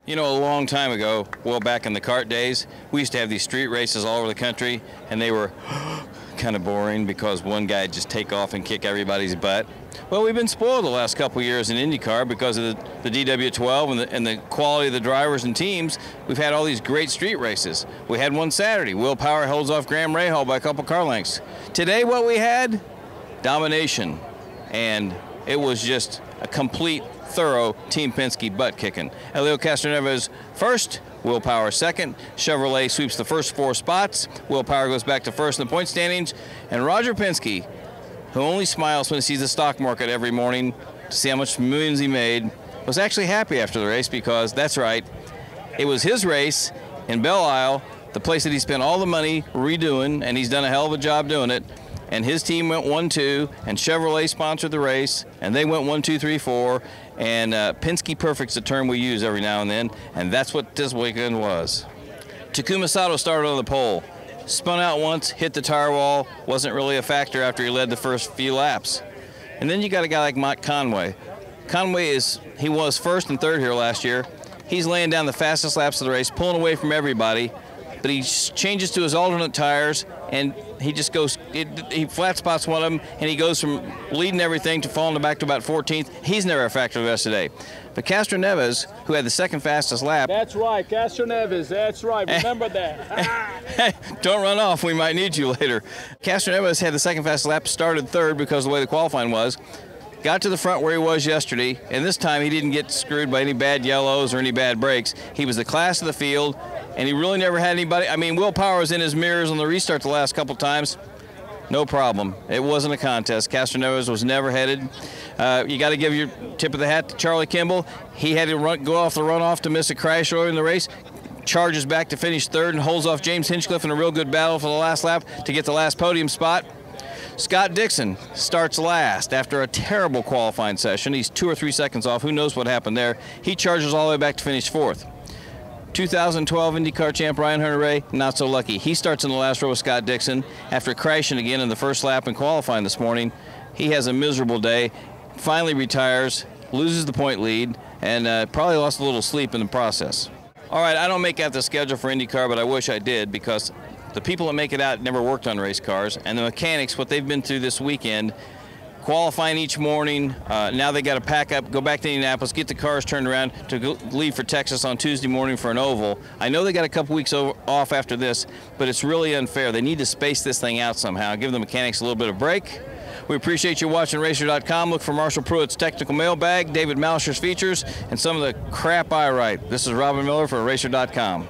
You know, a long time ago, well, back in the kart days, we used to have these street races all over the country, and they were kind of boring because one guy would just take off and kick everybody's butt. Well, we've been spoiled the last couple of years in IndyCar because of the DW12 and the quality of the drivers and teams. We've had all these great street races. We had one Saturday. Will Power holds off Graham Rahal by a couple car lengths. Today, what we had? Domination. And it was just a complete, thorough Team Penske butt kicking. Helio Castroneves first, Will Power second. Chevrolet sweeps the first four spots. Will Power goes back to first in the point standings. And Roger Penske, who only smiles when he sees the stock market every morning to see how much millions he made, was actually happy after the race because, that's right, it was his race in Belle Isle, the place that he spent all the money redoing, and he's done a hell of a job doing it. And his team went 1-2, and Chevrolet sponsored the race, and they went 1-2-3-4, and Penske Perfect's a term we use every now and then, and that's what this weekend was. Takuma Sato started on the pole, spun out once, hit the tire wall, wasn't really a factor after he led the first few laps. And then you got a guy like Mott Conway. Conway he was first and third here last year. He's laying down the fastest laps of the race, pulling away from everybody, but he changes to his alternate tires, and he just goes, he flat spots one of them, and he goes from leading everything to falling back to about 14th. He's never a factor the rest of the day. But Castroneves, who had the second fastest lap. That's right, Castroneves, that's right, remember that. Don't run off, we might need you later. Castroneves had the second fastest lap, started third because of the way the qualifying was. Got to the front where he was yesterday, and this time he didn't get screwed by any bad yellows or any bad brakes. He was the class of the field, and he really never had anybody. I mean, Will Power was in his mirrors on the restart the last couple times. No problem. It wasn't a contest. Castroneves was never headed. You got to give your tip of the hat to Charlie Kimball. He had to go off the runoff to miss a crash earlier in the race. Charges back to finish third and holds off James Hinchcliffe in a real good battle for the last lap to get the last podium spot. Scott Dixon starts last after a terrible qualifying session. He's 2 or 3 seconds off. Who knows what happened there? He charges all the way back to finish fourth. 2012 IndyCar champ Ryan Hunter-Reay, not so lucky. He starts in the last row with Scott Dixon after crashing again in the first lap in qualifying this morning. He has a miserable day, finally retires, loses the point lead, and probably lost a little sleep in the process. All right, I don't make out the schedule for IndyCar, but I wish I did because the people that make it out never worked on race cars, and the mechanics, what they've been through this weekend, qualifying each morning, now they got to pack up, go back to Indianapolis, get the cars turned around to leave for Texas on Tuesday morning for an oval. I know they got a couple weeks off after this, but it's really unfair. They need to space this thing out somehow, give the mechanics a little bit of break. We appreciate you watching RACER.com. Look for Marshall Pruitt's technical mailbag, David Mouser's features, and some of the crap I write. This is Robin Miller for RACER.com.